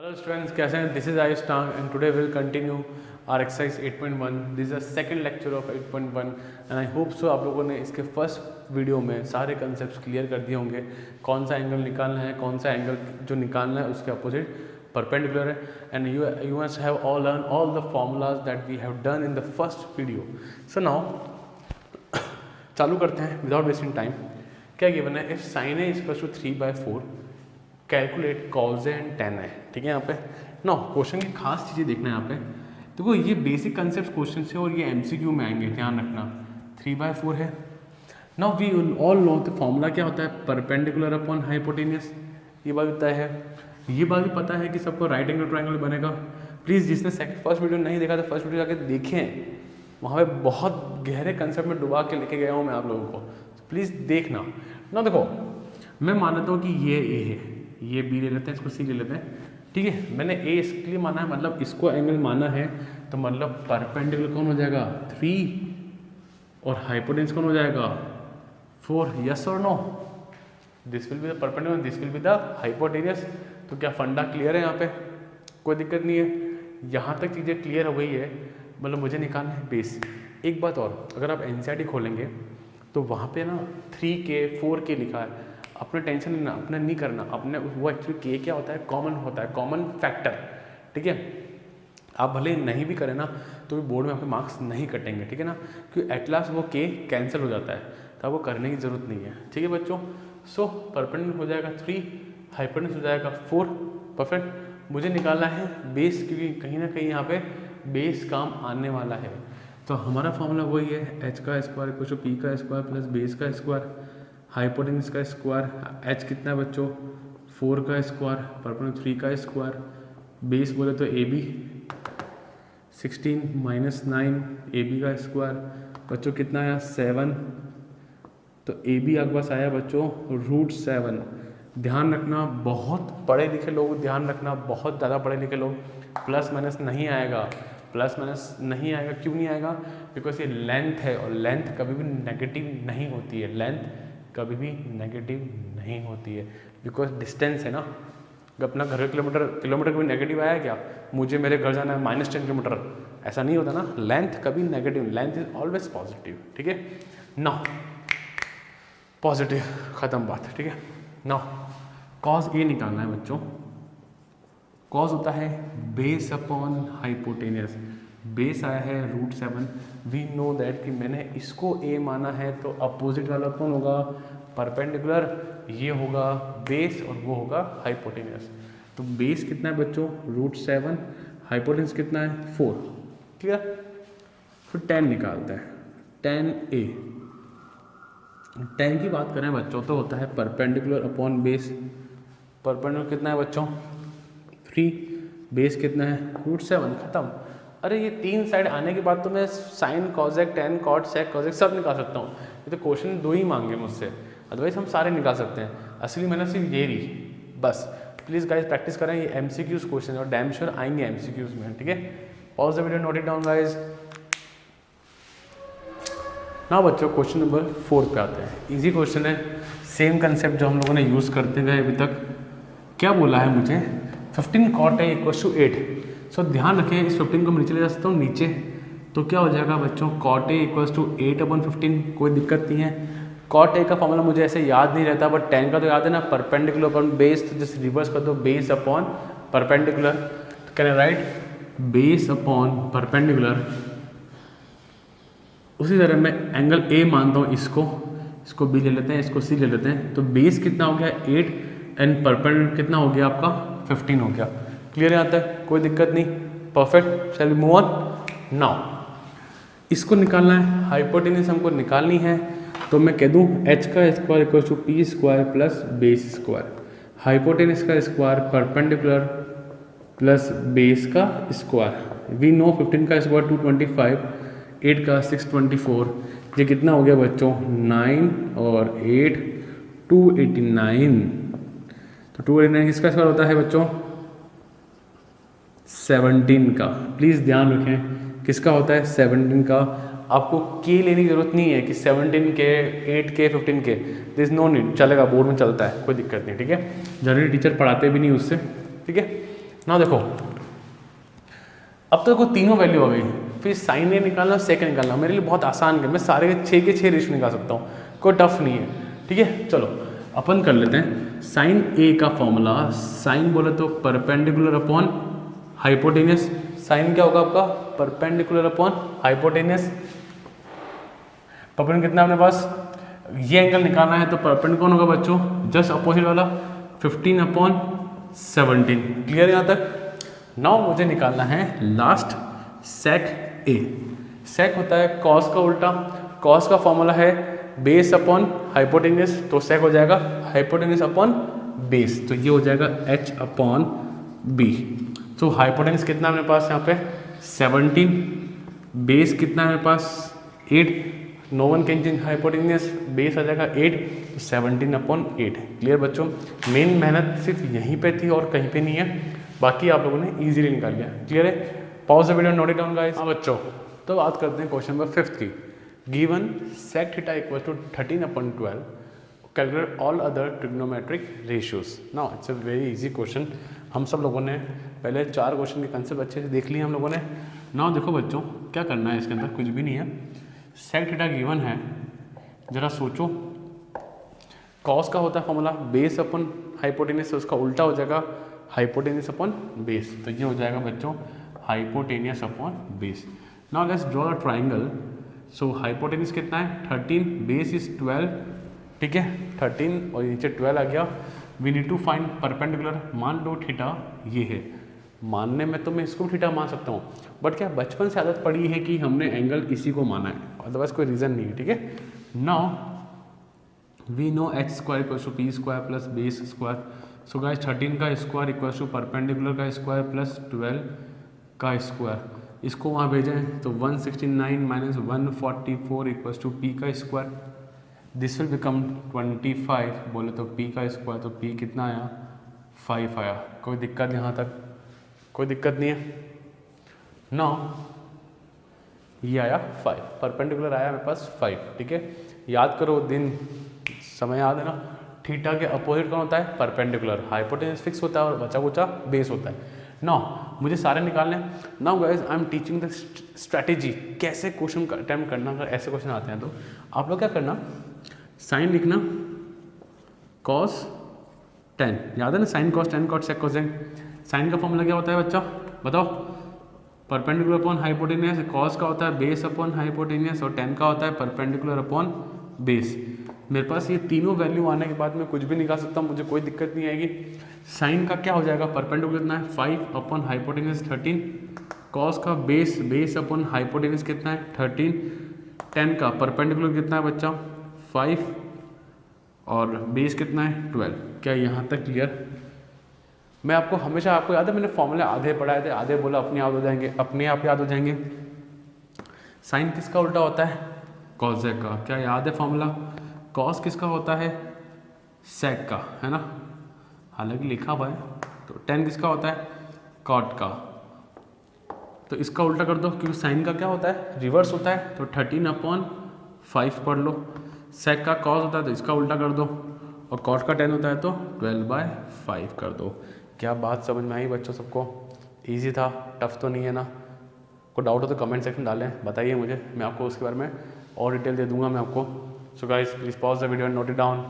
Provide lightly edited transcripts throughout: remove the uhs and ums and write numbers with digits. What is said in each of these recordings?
Hello students, कैसे हैं? This is Ayush Tang and today we'll continue our exercise 8.1. This is the second lecture of 8.1 and I hope so आप लोगों ने इसके first video में सारे कंसेप्ट क्लियर कर दिए होंगे. कौन सा एंगल निकालना है, कौन सा एंगल जो निकालना है उसके अपोजिट परपेंडिकुलर है, and you must have all learned all the formulas that we have done in the first video. So now चालू करते हैं विदाउट वेस्टिंग टाइम. क्या गिवन है? If sin A equals to 3/4 calculate cos and tan है. ठीक है, यहाँ पे नो क्वेश्चन की खास चीज़ें देखना है. यहाँ पे देखो ये बेसिक कंसेप्ट क्वेश्चन से और ये एमसीक्यू में आएंगे, ध्यान रखना. 3/4 है. Now we all know the formula क्या होता है, परपेंडिकुलर अपॉन हाइपोटेनियस. ये बात पता है, ये बात भी पता है कि सबको राइट एंगल ट्रायंगल बनेगा. प्लीज़ जिसने फर्स्ट वीडियो नहीं देखा तो फर्स्ट वीडियो जाके देखें, वहाँ पे बहुत गहरे कंसेप्ट में डुबा के लेके गया हूँ मैं आप लोगों को. प्लीज़ देखना ना. देखो मैं मानता हूँ कि ये ए है, ये बी ले लेते हैं, इसको सी ले लेते हैं. ठीक है, मैंने ए इसलिए माना है, मतलब इसको एंगल माना है, तो मतलब परपेंडिकुलर कौन हो जाएगा 3 और हाइपोटेन्यूस कौन हो जाएगा 4. यस और no? This will be the perpendicular, this will be the hypotenuse. तो क्या फंडा क्लियर है? यहाँ पे कोई दिक्कत नहीं है. यहाँ तक चीज़ें क्लियर हो गई है, मतलब मुझे निकालना है बेस. एक बात और, अगर आप एनसीईआरटी खोलेंगे तो वहाँ पे ना 3K 4K लिखा है. अपने टेंशन लेना, अपने नहीं करना, अपने वो एक्चुअली के क्या होता है, कॉमन होता है, कॉमन फैक्टर. ठीक है, आप भले नहीं भी करें ना तो भी बोर्ड में आपके मार्क्स नहीं कटेंगे. ठीक है ना, क्योंकि एट लास्ट वो के कैंसिल हो जाता है, तो आपको करने की ज़रूरत नहीं है. ठीक है बच्चों. सो परपेंडिकुलर हो जाएगा 3, हाइपोटेन्यूस हो जाएगा 4. परफेक्ट. मुझे निकालना है बेस, क्योंकि कहीं ना कहीं यहाँ पे बेस काम आने वाला है. तो हमारा फॉर्मूला वही है, एच का स्क्वायर इक्वल टू पी का स्क्वायर प्लस बेस का स्क्वायर, हाइपोटेन्यूस का स्क्वायर. एच कितना है बच्चों 4 का स्क्वायर, परपेंडिकुलर 3 का स्क्वायर, बेस बोले तो ए बी 16 - 9 ए बी का स्क्वायर. बच्चों कितना आया 7, तो ए बी आपके पास आया बच्चों √7. ध्यान रखना बहुत पढ़े लिखे लोग, ध्यान रखना बहुत ज़्यादा पढ़े लिखे लोग, प्लस माइनस नहीं आएगा. प्लस माइनस नहीं आएगा. क्यों नहीं आएगा? बिकॉज ये लेंथ है और लेंथ कभी भी नेगेटिव नहीं होती है. लेंथ कभी भी नेगेटिव नहीं होती है, बिकॉज डिस्टेंस है ना. अपना घर किलोमीटर कभी नेगेटिव आया क्या? मुझे मेरे घर जाना है -10 किलोमीटर, ऐसा नहीं होता ना. लेंथ कभी negative, length is always positive. ठीक है ना, पॉजिटिव, ख़त्म बात. ठीक है ना, कॉज ए निकालना है बच्चों. कॉज होता है बेस अपॉन हाइपोटेनियस. बेस आया है √7. वी नो दैट कि मैंने इसको ए माना है, तो अपोजिट वाला कौन होगा परपेंडिकुलर. ये होगा बेस और वो होगा हाइपोटेनियस. तो बेस कितना है बच्चों √7, हाइपोटेनियस कितना है 4. ठीक है, फिर 10 निकालते हैं. 10A 10 की बात करें बच्चों तो होता है परपेंडिकुलर अपॉन बेस. परपेंडिकुलर कितना है बच्चों 3, बेस कितना है √7. खत्म. अरे ये 3 साइड आने के बाद तो मैं साइन कॉजेक टेन कॉट सेक कॉजेक सब निकाल सकता हूँ. ये तो क्वेश्चन 2 ही मांगे मुझसे, अदरवाइज हम सारे निकाल सकते हैं. असली मेहनत सिर्फ ये रही बस. प्लीज़ गाइज प्रैक्टिस करें, ये MCQs क्वेश्चन और डैम श्योर आएंगे MCQs में. ठीक है, pause the video, note it down guys. ना बच्चों क्वेश्चन नंबर 4 पे आते हैं. इजी क्वेश्चन है, सेम कंसेप्ट जो हम लोगों ने यूज़ करते गए अभी तक. क्या बोला है मुझे 15 cot A इक्वल्स टू 8. सो ध्यान रखें, इस 15 को मैं नीचे ले जा सकता हूँ नीचे, तो क्या हो जाएगा बच्चों cot A इक्वल्स टू 8/15. कोई दिक्कत नहीं है. cot A का फॉर्मूला मुझे ऐसे याद नहीं रहता, बट 10 का तो याद है ना, परपेंडिकुलर अपॉन बेस. तो जस्ट रिवर्स कर दो, बेस अपॉन परपेंडिकुलर. तो can I right base upon perpendicular. उसी तरह मैं एंगल A मानता हूँ, इसको B ले लेते हैं, इसको C ले लेते हैं. तो बेस कितना हो गया 8 एंड परपेंडिकुलर कितना हो गया आपका 15 हो गया. क्लियर आता है, कोई दिक्कत नहीं. Perfect. Shall we move on. Now इसको निकालना है, हाइपोटेन्यूस हमको निकालनी है, तो मैं कह दूं h का square equal to p square plus base square. Hypotenuse का स्क्वायर परपेंडिकुलर प्लस बेस का स्क्वायर. वी नो 15 का स्क्वायर 225, 8 का 624. ये कितना हो गया बच्चों 9 और 8 289. तो 289 किसका स्क्वायर होता है बच्चों 17 का. प्लीज़ ध्यान रखें किसका होता है 17 का. आपको के लेने की जरूरत नहीं है कि 17K 8K 15K. This is no need. चलेगा, बोर्ड में चलता है, कोई दिक्कत नहीं. ठीक है, जनरली टीचर पढ़ाते भी नहीं उससे. ठीक है ना देखो अब तो देखो तीनों वैल्यू आ गई, फिर साइन ए निकालना सेक निकालना मेरे लिए बहुत आसान है, मैं सारे के 6 रेशियो निकाल सकता हूँ, कोई टफ नहीं है। ठीक है चलो अपन कर लेते हैं साइन ए का फॉर्मूला। साइन बोले तो परपेंडिकुलर अपॉन हाइपोटेनियस। साइन क्या होगा आपका परपेंडिकुलर अपॉन हाइपोटेनियस। परपेंडिकुलर कितना अपने पास, ये एंगल निकालना है तो परपेंडिकुलर होगा बच्चों जस्ट अपोजिट वाला 15 अपॉन 17। क्लियर यहाँ तक। नाउ मुझे निकालना है लास्ट सेक ए। सेक होता है कॉस का उल्टा, कॉस का फॉर्मूला है बेस अपॉन हाइपोटेनियस, तो सेक हो जाएगा हाइपोटेनियस अपॉन बेस, तो ये हो जाएगा h अपॉन बी। तो हाइपोटेनियस कितना मेरे पास यहाँ पे 17, बेस कितना है मेरे पास 8, no one can change hypotenuse, base आ जाएगा 8, तो 17 अपॉन 8। क्लियर बच्चों, मेन मेहनत सिर्फ यहीं पे थी और कहीं पे नहीं है, बाकी आप लोगों ने इजीली निकाल लिया। क्लियर है, pause the video note it down guys. हाँ बच्चों, तो बात करते हैं क्वेश्चन नंबर 5 की। Given sec theta equal to 13 upon 12, calculate all other trigonometric ratios. Now it's a very easy question. हम सब लोगों ने पहले 4 क्वेश्चन के कंसेप्ट अच्छे से देख लिए हम लोगों ने। नाउ देखो बच्चों क्या करना है, इसके अंदर कुछ भी नहीं है। sec थीटा गिवन है, जरा सोचो, कॉस का होता है फॉर्मूला बेस अपॉन हाइपोटेनियस, उसका उल्टा हो जाएगा हाइपोटेनियस अपॉन बेस, तो ये हो जाएगा बच्चों hypotenuse upon base. Now let's draw the triangle. So hypotenuse कितना है 13, बेस इज 12, ठीक है 13 और नीचे 12 आ गया। We need to find perpendicular. मान लो थीटा ये है, मानने में तो मैं इसको भी थीटा मान सकता हूँ, बट क्या बचपन से आदत पड़ी है कि हमने एंगल इसी को माना है, अदरवाइज कोई रीज़न नहीं है। ठीक है, now we know h square equal to P square plus base square. So guys 13 का स्क्वायर इक्वल टू परपेंडिकुलर का स्क्वायर प्लस 12 का स्क्वायर, इसको वहाँ भेजें तो 169 माइनस 144 इक्वल टू पी का स्क्वायर, दिस विल बिकम 25। बोले तो पी का स्क्वायर, तो पी कितना आया 5 आया। कोई दिक्कत यहाँ तक, कोई दिक्कत नहीं है। नाउ ये आया 5, परपेंडिकुलर आया मेरे पास 5। ठीक है, याद करो दिन समय याद है ना, थीटा के अपोजिट कौन होता है परपेंडिकुलर, हाइपोटेनस फिक्स होता है और बचा कुचा बेस होता है। नाउ मुझे सारे निकालने हैं। Now guys I am teaching the strategy, कैसे क्वेश्चन अटैम्प्ट करना। अगर ऐसे क्वेश्चन आते हैं तो आप लोग क्या करना, साइन लिखना कॉस 10, याद है ना, sin cos 10 cot sec cosec. Sin का फॉर्मूला क्या होता है बच्चा बताओ, परपेंडिकुलर अपॉन हाइपोटेनियस, कॉस का होता है बेस अपॉन हाइपोटेनियस और 10 का होता है परपेंडिकुलर अपॉन बेस। मेरे पास ये तीनों वैल्यू आने के बाद मैं कुछ भी निकाल सकता हूँ, मुझे कोई दिक्कत नहीं आएगी। साइन का क्या हो जाएगा, परपेंडिकुलर कितना है 5 अपॉन हाइपोटेनियस 13, कॉस का बेस अपॉन हाइपोटेनियस कितना है 13, 10 का परपेंडिकुलर कितना है बच्चा 5 और बेस कितना है 12। क्या यहाँ तक क्लियर। मैं आपको हमेशा, आपको याद है मैंने फॉर्मूले आधे पढ़ाए थे, आधे बोला अपने याद हो जाएंगे, अपने आप याद हो जाएंगे। साइन किसका उल्टा होता है कॉसेक का, क्या याद है फॉर्मूला। कॉस किसका होता है सेक का, है ना, हालांकि लिखा हुआ है। तो 10 किसका होता है कॉट का, तो इसका उल्टा कर दो क्योंकि साइन का क्या होता है रिवर्स होता है, तो 13 अपॉन 5 पढ़ लो। सेक का कॉस होता है तो इसका उल्टा कर दो, और कॉट का 10 होता है तो 12/5 कर दो। क्या बात समझ में आई बच्चों सबको, ईजी था, टफ तो नहीं है ना। कोई डाउट हो तो कमेंट सेक्शन डालें, बताइए मुझे, मैं आपको उसके बारे में और डिटेल दे दूंगा मैं आपको। So guys please pause the video and note it down.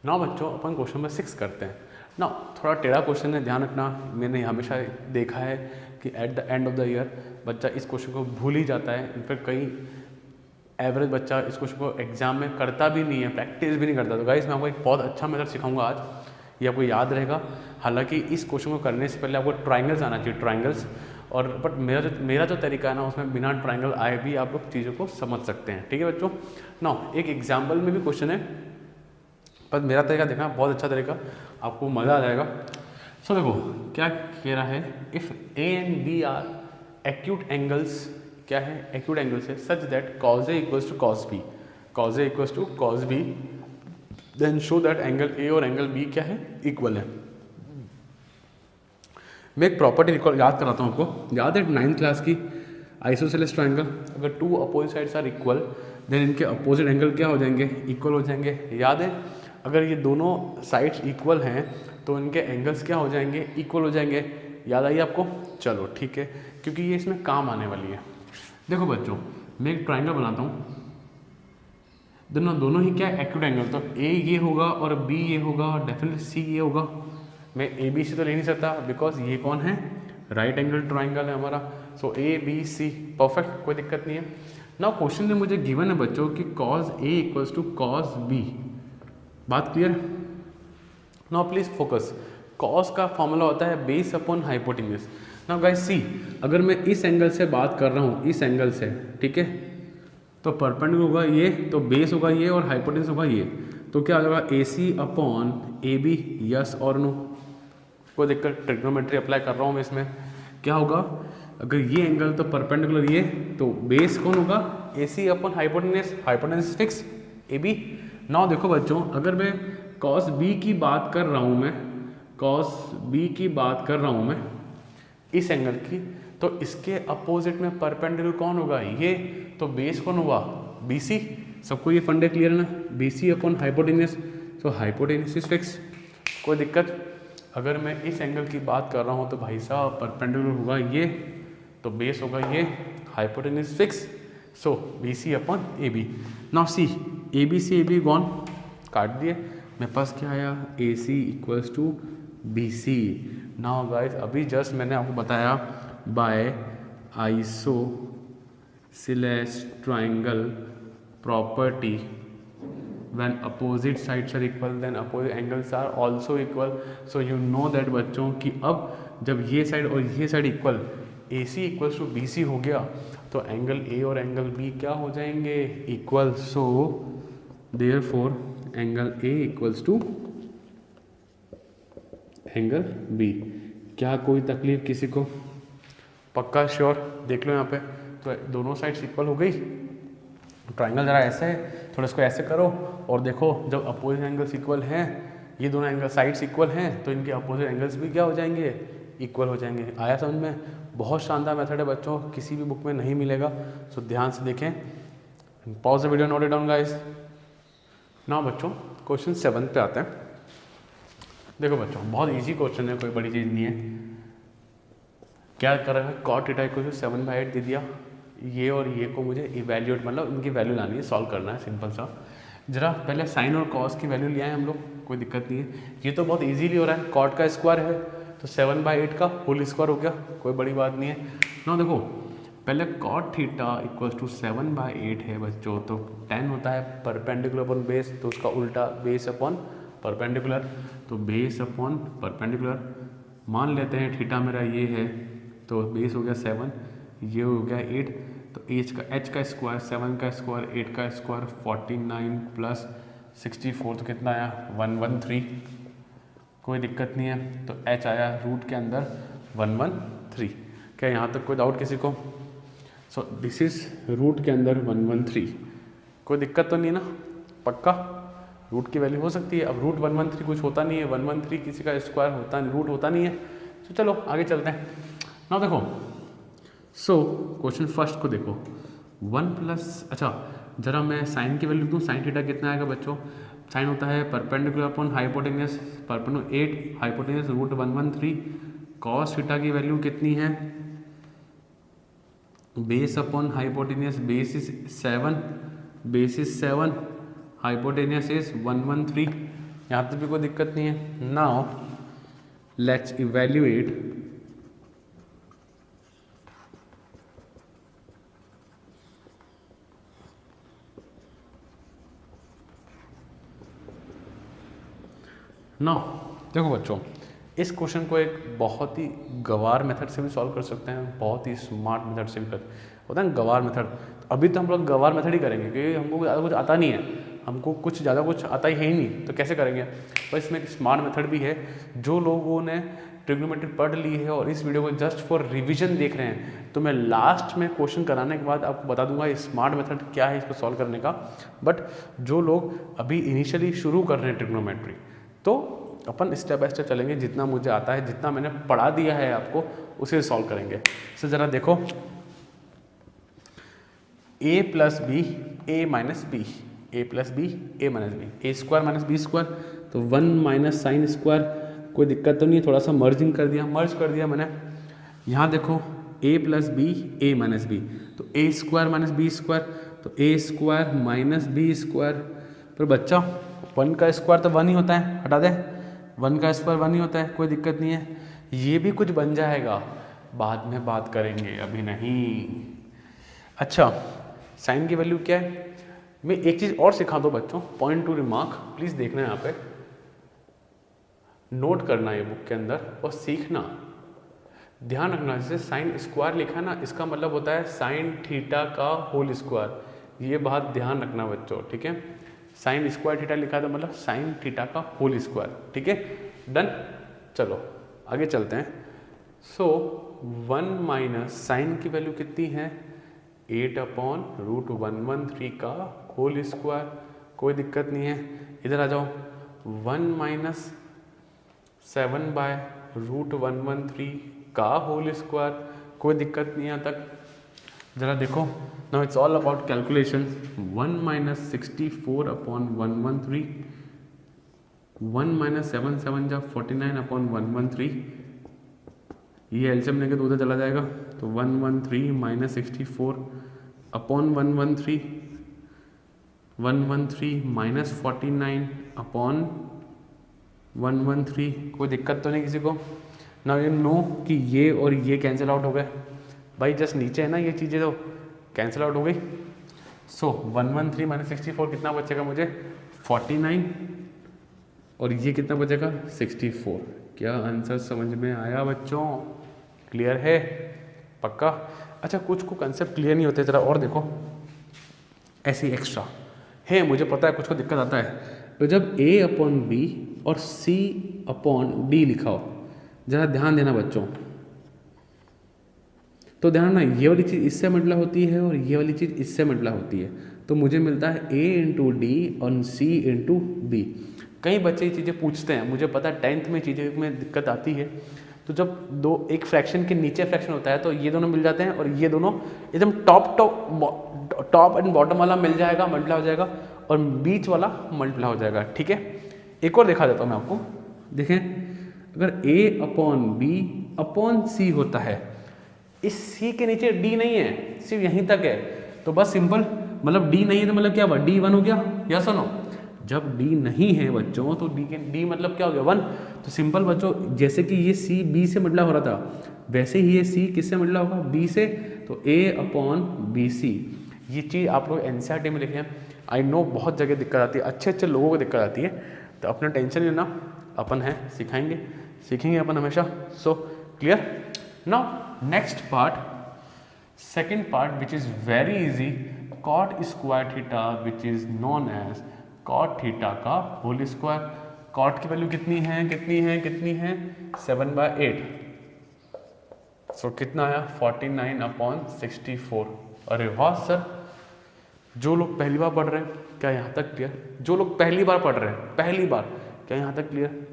Now बच्चों अपन क्वेश्चन नंबर 6 करते हैं। ना थोड़ा टेढ़ा क्वेश्चन है, ध्यान रखना। मैंने हमेशा देखा है कि at the end of the year बच्चा इस क्वेश्चन को भूल ही जाता है। इनफैक्ट कई एवरेज बच्चा इस क्वेश्चन को एग्जाम में करता भी नहीं है, प्रैक्टिस भी नहीं करता। तो गाइस मैं आपको एक बहुत अच्छा मेथड सिखाऊंगा आज, ये आपको याद रहेगा। हालांकि इस क्वेश्चन को करने से पहले आपको ट्राइंगल्स आना चाहिए, ट्राइंगल्स। और बट मेरा जो तरीका है ना, उसमें बिना ट्राइंगल आए भी आप लोग चीज़ों को समझ सकते हैं। ठीक है बच्चों। ना एक एग्जाम्पल में भी क्वेश्चन है, पर मेरा तरीका देखना बहुत अच्छा तरीका, आपको मज़ा आ जाएगा। सो देखो क्या कह रहा है, if A and B are acute angles, क्या है एक्यूट एंगल्स है, such that cos A equals to cos B, cos A equals to cos B, then show that angle A और एंगल बी क्या है इक्वल है। मैं एक property record याद कराता हूँ आपको, याद है 9th क्लास की आइसोसेलेस ट्रायंगल। अगर 2 opposite sides are equal then इनके अपोजिट एंगल क्या हो जाएंगे इक्वल हो जाएंगे, याद है। अगर ये दोनों साइड्स इक्वल हैं तो इनके एंगल्स क्या हो जाएंगे इक्वल हो जाएंगे। याद आई आपको? चलो ठीक है, क्योंकि ये इसमें काम आने वाली है। देखो बच्चों, मैं एक ट्राइंगल बनाता हूँ, दोनों ही क्या है, एक्यूट एंगल। तो ए ये होगा और बी ये होगा, डेफिनेटली सी ये होगा। मैं ए बी सी तो ले नहीं सकता बिकॉज ये कौन है, राइट एंगल ट्राइंगल है हमारा। सो ए बी सी, परफेक्ट, कोई दिक्कत नहीं है। नाउ क्वेश्चन में मुझे गिवन है बच्चों कि cos A equals to cos B. बात clear? Now please focus. Cos का फॉर्मूला होता है base upon hypotenuse. Now guys see, अगर मैं इस एंगल से बात कर रहा हूँ, इस एंगल से, ठीक है, तो परपेंडिकुलर होगा ये, तो बेस होगा ये और हाइपोटेन्यूज होगा ये। तो क्या आ जाएगा, ए C upon A B, yes और नो? कोई दिक्कत? ट्रिग्नोमेट्री अप्लाई कर रहा हूँ मैं इसमें। क्या होगा, अगर ये एंगल तो परपेंडिकुलर ये, तो बेस कौन होगा, A C upon hypotenuse, hypotenuse fix A B. Now देखो बच्चों, अगर मैं कॉस बी की बात कर रहा हूँ, मैं कॉस बी की बात कर रहा हूँ मैं इस एंगल की, तो इसके अपोजिट में परपेंडिकुलर कौन होगा, ये, तो बेस कौन होगा, बी सी। सबको ये फंडे क्लियर है ना, बी सी अपॉन हाइपोटेन्यूज, तो हाइपोटेन्यूज इज फिक्स। कोई दिक्कत? अगर मैं इस एंगल की बात कर रहा हूँ तो भाई साहब परपेंडिकुलर होगा ये, तो बेस होगा ये, hypotenuse fix. So B C upon A B. Now see, A B C A B gone, काट दिए, मेरे पास क्या आया, A C equals to B C. Now guys, अभी जस्ट मैंने आपको बताया by isosceles triangle property, when opposite sides are equal then opposite angles are also equal. So you know that बच्चों कि अब जब ये साइड और ये side equal, A C equals to B C हो गया, तो एंगल ए और एंगल बी क्या हो जाएंगे, equal. So therefore angle A equals to angle B. क्या कोई तकलीफ किसी को? पक्का श्योर? देख लो यहाँ पे, तो दोनों साइड्स इक्वल हो गई। ट्राइंगल जरा ऐसे है, थोड़ा इसको ऐसे करो और देखो, जब अपोजिट एंगल्स इक्वल हैं, ये दोनों एंगल साइड्स इक्वल हैं, तो इनके अपोजिट एंगल्स भी क्या हो जाएंगे, इक्वल हो जाएंगे। आया समझ में? बहुत शानदार मेथड है बच्चों, किसी भी बुक में नहीं मिलेगा। सो ध्यान से देखें, pause the video, note it down guys. ना बच्चों, क्वेश्चन 7 पे आते हैं। देखो बच्चों, बहुत इजी क्वेश्चन है, कोई बड़ी चीज़ नहीं है। क्या कर रहा है, कॉट थीटा इक्वल टू 7/8 दे दिया, ये और ये को मुझे इवैल्यूएट, मतलब इनकी वैल्यू लानी है, सॉल्व करना है, सिंपल सा। जरा पहले साइन और कॉस की वैल्यू ले आए हम लोग, कोई दिक्कत नहीं है। ये तो बहुत इजीली हो रहा है, कॉट का स्क्वायर है तो 7/8 का होल स्क्वायर हो गया, कोई बड़ी बात नहीं है ना। देखो पहले कॉट थीटा इक्वल टू 7/8 है बच्चों, तो 10 होता है परपेंडिकुलर अपॉन बेस, तो उसका उल्टा बेस अपॉन परपेंडिकुलर, तो बेस अपॉन परपेंडिकुलर। मान लेते हैं थीटा मेरा ये है, तो बेस हो गया 7, ये हो गया 8, तो एच का स्क्वायर 7 का स्क्वायर 8 का स्क्वायर 49 प्लस 64, तो कितना आया 113। कोई दिक्कत नहीं है, तो एच आया रूट के अंदर 113। क्या यहाँ तक कोई डाउट किसी को? सो दिस इज रूट के अंदर 113, कोई दिक्कत तो नहीं ना? पक्का रूट की वैल्यू हो सकती है। अब रूट 113 कुछ होता नहीं है, 113 किसी का स्क्वायर होता नहीं, रूट होता नहीं है। तो चलो आगे चलते हैं ना। देखो सो क्वेश्चन फर्स्ट को देखो, 1 प्लस, अच्छा जरा मैं साइन की वैल्यू दूँ, साइन थीटा कितना आएगा बच्चों? साइन होता है perpendicular upon hypotenuse, perpendicular 8, hypotenuse root 113। Cos theta की वैल्यू कितनी है? Base upon hypotenuse, base is 7, base is 7, hypotenuse is 113। यहाँ तक भी कोई दिक्कत नहीं है। नाउ लेट्स इवैल्यूएट ना। देखो बच्चों, इस क्वेश्चन को एक बहुत ही गवार मेथड से भी सॉल्व कर सकते हैं, बहुत ही स्मार्ट मेथड से भी कर होता है ना गवार मेथड। अभी तो हम लोग गवार मेथड ही करेंगे क्योंकि हमको ज़्यादा कुछ आता नहीं है, हमको कुछ ज़्यादा कुछ आता ही है ही नहीं, तो कैसे करेंगे। पर इसमें एक स्मार्ट मेथड भी है। जो लोगों ने ट्रिग्नोमेट्री पढ़ ली है और इस वीडियो को जस्ट फॉर रिविजन देख रहे हैं, तो मैं लास्ट में क्वेश्चन कराने के बाद आपको बता दूंगा स्मार्ट मेथड क्या है इसको सॉल्व करने का। बट जो लोग अभी इनिशियली शुरू कर रहे हैं ट्रिग्नोमेट्री, तो अपन स्टेप बाय स्टेप चलेंगे, जितना मुझे आता है, जितना मैंने पढ़ा दिया है आपको, उसे सॉल्व करेंगे। तो ज़रा देखो, a plus B A minus B, A plus B A minus B, A square minus B square, तो 1 माइनस साइन स्क्वायर कोई दिक्कत तो नहीं है, थोड़ा सा मर्ज कर दिया मैंने। यहाँ देखो a plus B A minus B, तो A square minus B square, तो A square minus B square. पर बच्चा 1 का स्क्वायर तो 1 ही होता है, हटा दे, 1 का स्क्वायर 1 ही होता है, कोई दिक्कत नहीं है। ये भी कुछ बन जाएगा, बाद में बात करेंगे, अभी नहीं। अच्छा, साइन की वैल्यू क्या है? मैं एक चीज़ और सिखा दो बच्चों, पॉइंट टू रिमार्क, प्लीज़ देखना यहाँ पे, नोट करना ये बुक के अंदर और सीखना, ध्यान रखना। जैसे साइन स्क्वायर लिखा है ना, इसका मतलब होता है साइन थीटा का होल स्क्वायर। ये बात ध्यान रखना बच्चों, ठीक है। साइन स्क्वायर थीटा लिखा था मतलब साइन थीटा का होल स्क्वायर, ठीक है, डन। चलो आगे चलते हैं। सो 1 माइनस साइन की वैल्यू कितनी है? 8/√113 का होल स्क्वायर, कोई दिक्कत नहीं है। इधर आ जाओ, 1 माइनस 7/√113 का होल स्क्वायर, कोई दिक्कत नहीं यहाँ तक। जरा देखो, now it's all about calculation. 1 minus 64/113, 1 minus 7 7 जा 49/113, ये एलसीएम लेके तो उधर चला जाएगा, तो 113 माइनस 64/113, 113 माइनस 49/113, कोई दिक्कत तो नहीं किसी को। नाउ यू नो कि ये और ये कैंसिल आउट हो गए भाई, जस्ट नीचे है ना ये चीज़ें, तो कैंसिल आउट हो गई। सो 113 माइनस 64 कितना बचेगा मुझे? 49, और ये कितना बचेगा? 64। क्या आंसर समझ में आया बच्चों? क्लियर है? पक्का? अच्छा, कुछ को कंसेप्ट क्लियर नहीं होते, जरा और देखो, ऐसे एक्स्ट्रा है, मुझे पता है कुछ को दिक्कत आता है। तो जब a/b और c/d लिखा हो, जरा ध्यान देना बच्चों, तो ध्यान ना, ये वाली चीज़ इससे मल्टीप्लाई होती है और ये वाली चीज़ इससे मल्टीप्लाई होती है, तो मुझे मिलता है a इंटू डी और c इंटू बी। कई बच्चे ये चीज़ें पूछते हैं, मुझे पता है 10th में चीज़ें में दिक्कत आती है। तो जब दो एक फ्रैक्शन के नीचे फ्रैक्शन होता है तो ये दोनों मिल जाते हैं, और ये दोनों एकदम टॉप एंड बॉटम वाला मिल जाएगा, मल्टीप्लाई हो जाएगा, और बीच वाला मल्टीप्लाई हो जाएगा, ठीक है। एक और दिखा देता हूँ मैं आपको, देखें, अगर a/b/c होता है, इस c के नीचे d नहीं है, सिर्फ यहीं तक है, तो बस सिंपल, मतलब d नहीं है तो मतलब क्या हुआ? d 1 हो गया, या सुनो, जब d नहीं है बच्चों तो d मतलब क्या हो गया? 1। तो सिंपल बच्चों, जैसे कि ये c b से मल्टीप्लाई हो रहा था, वैसे ही ये c किससे मल्टीप्लाई होगा? b से, तो a/bc। ये चीज़ आप लोग एनसीईआरटी में लिखे हैं, आई नो बहुत जगह दिक्कत आती है, अच्छे लोगों को दिक्कत आती है, तो अपना टेंशन नहीं लेना, अपन है, सीखेंगे अपन हमेशा। So clear? Now next part, second part which is very easy, cot square theta which is known as cot theta का होल स्क्वायर। cot की वैल्यू कितनी है? 7/8। सो कितना आया? 49/64। अरे वाह सर, जो लोग पहली बार पढ़ रहे हैं क्या यहाँ तक क्लियर? जो लोग पहली बार पढ़ रहे हैं, पहली बार, क्या यहाँ तक क्लियर?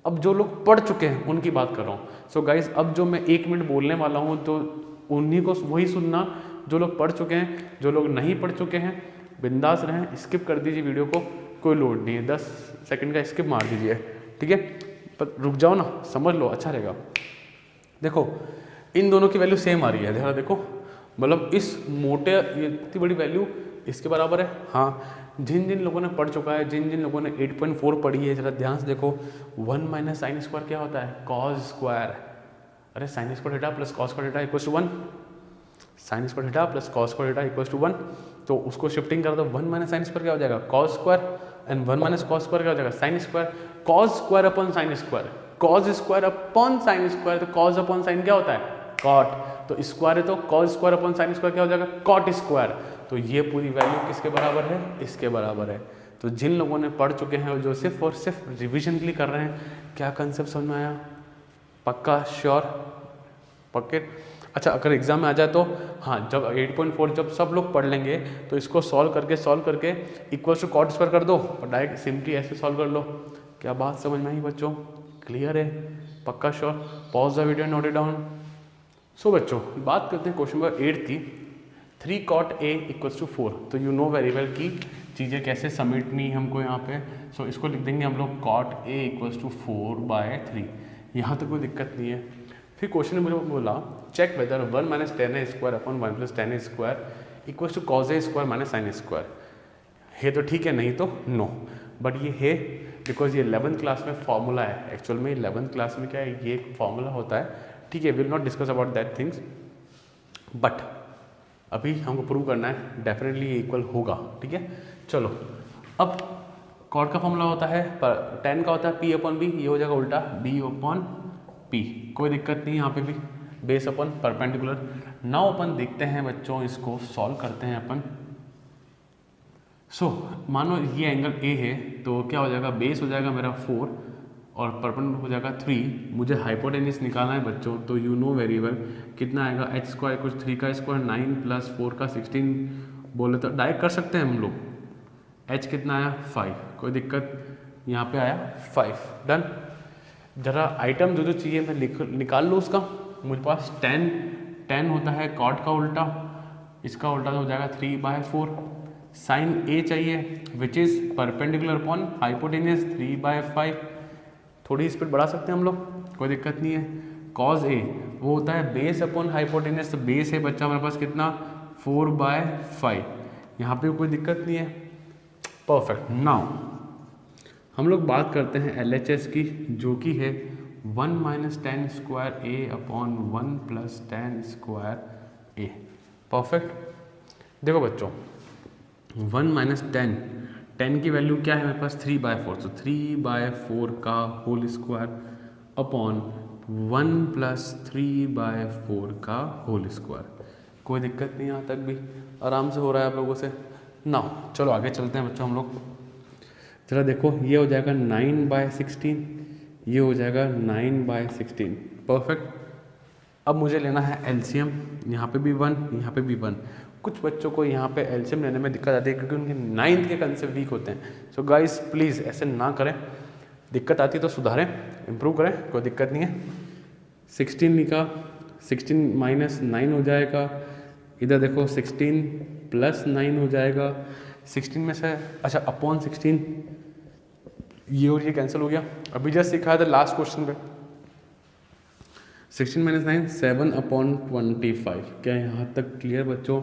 अब जो लोग पढ़ चुके हैं उनकी बात कर रहा हूँ। सो गाइज, अब जो मैं 1 मिनट बोलने वाला हूँ तो उन्हीं को वही सुनना जो लोग पढ़ चुके हैं। जो लोग नहीं पढ़ चुके हैं बिंदास रहें, स्किप कर दीजिए वीडियो को, कोई लोड नहीं है, 10 सेकंड का स्किप मार दीजिए, ठीक है। पर रुक जाओ ना, समझ लो, अच्छा रहेगा। देखो, इन दोनों की वैल्यू सेम आ रही है, ध्यान देखो, मतलब इस मोटे, ये इतनी बड़ी वैल्यू इसके बराबर है। हाँ, जिन लोगों ने पढ़ चुका है, जिन लोगों ने 8.4 पढ़ी है, जरा ध्यान से देखो, 1 माइनस साइन स्क्वायर क्या होता है? Cos square. अरे sine square theta plus cos square theta equals to 1, sine square theta plus cos square theta equals to 1, तो उसको शिफ्टिंग कर दो, 1 माइनस साइन स्क्वायर क्या हो जाएगा? Cos square, and 1 minus cos square क्या हो जाएगा? Sin square. Cos square upon sin square, cos square upon sin square, तो कॉस अपॉन साइन क्या होता है? कॉट। तो स्क्वायर है तो cos square upon sin square क्या हो जाएगा? Cot square. तो ये पूरी वैल्यू किसके बराबर है? इसके बराबर है। तो जिन लोगों ने पढ़ चुके हैं और जो सिर्फ और सिर्फ रिविजन के लिए कर रहे हैं, क्या कंसेप्ट समझ में आया? पक्का? श्योर? पक्के? अच्छा, अगर एग्जाम में आ जाए तो हाँ, जब 8.4 जब सब लोग पढ़ लेंगे तो इसको सॉल्व करके इक्वल्स टू कॉट स्क्वायर कर दो और डायरेक्ट सिंपली ऐसे सॉल्व कर लो। क्या बात समझ में आई बच्चों? क्लियर है? पक्का? Sure? Pause the video, note it down. So बच्चों, बात करते हैं क्वेश्चन नंबर 8 की। 3 cot A इक्वल्स टू 4। तो यू नो वेरी वेल कि चीज़ें कैसे समेटनी हमको यहाँ पे। सो इसको लिख देंगे हम लोग cot A इक्वल्स टू 4/3। यहाँ तक कोई दिक्कत नहीं है। फिर क्वेश्चन ने मुझे बोला check whether 1 minus tan A square upon 1 plus tan A square equals to cos A square minus sin A square. है तो ठीक है, नहीं तो नो। बट ये है बिकॉज ये 11th क्लास में फॉर्मूला है। एक्चुअल में 11th क्लास में क्या है, ये एक फॉर्मूला होता है, ठीक है। Will not discuss about that things, but अभी हमको प्रूव करना है डेफिनेटली ये इक्वल होगा, ठीक है। चलो अब कॉट का फॉर्मूला होता है, पर टेन का होता है पी अपॉन बी, ये हो जाएगा उल्टा बी अपॉन पी। कोई दिक्कत नहीं यहाँ पे भी, बेस अपॉन परपेंडिकुलर। नाउ अपन देखते हैं बच्चों, इसको सॉल्व करते हैं अपन। सो मानो ये एंगल ए है, तो क्या हो जाएगा, बेस हो जाएगा मेरा 4 और परपेंडिकुलर हो जाएगा 3। मुझे हाइपोटेन्यूस निकालना है बच्चों, तो यू नो वेरी वेल कितना आएगा, h स्क्वायर कुछ 3 का स्क्वायर 9 प्लस 4 का 16 बोले तो डायरेक्ट कर सकते हैं हम लोग। h कितना आया 5, कोई दिक्कत, यहाँ पे आया 5, डन। जरा आइटम जो जो चाहिए मैं निकाल लूँ उसका। मुझे पास 10 होता है कॉट का उल्टा, इसका उल्टा तो हो जाएगा 3/4। साइन ए चाहिए which is perpendicular upon hypotenuse 3/5। थोड़ी स्पीड बढ़ा सकते हैं हम लोग, कोई दिक्कत नहीं है। कॉज ए वो होता है बेस अपॉन हाइपोटेनियस, तो बेस है बच्चा हमारे पास कितना 4/5। यहाँ पे कोई दिक्कत नहीं है, परफेक्ट। नाउ हम लोग बात करते हैं LHS की, जो कि है 1 माइनस टेन स्क्वायर ए अपॉन 1 प्लस टेन स्क्वायर ए। परफेक्ट। देखो बच्चों 1 माइनस टेन की वैल्यू क्या है मेरे पास 3/4, तो 3/4 का होल स्क्वायर अपॉन 1 प्लस 3/4 का होल स्क्वायर। कोई दिक्कत नहीं, यहाँ तक भी आराम से हो रहा है आप लोगों से। नाउ चलो आगे चलते हैं बच्चों हम लोग। जरा देखो ये हो जाएगा 9/16, ये हो जाएगा 9/16, परफेक्ट। अब मुझे लेना है एलसीएम, यहाँ पे भी 1, यहाँ पे भी 1। कुछ बच्चों को यहाँ पे एलसीएम लेने में दिक्कत आती है क्योंकि उनके 9th के कंसेप्ट वीक होते हैं। सो गाइस प्लीज़ ऐसे ना करें, दिक्कत आती है तो सुधारें, इम्प्रूव करें, कोई दिक्कत नहीं है। 16 लिखा, 16 माइनस 9 हो जाएगा, इधर देखो 16 प्लस 9 हो जाएगा। 16 में से अच्छा अपॉन 16, ये और ये कैंसिल हो गया। अभी जस्ट सिखाया था लास्ट क्वेश्चन पे, 16 माइनस 9 7/25। क्या यहाँ तक क्लियर बच्चों,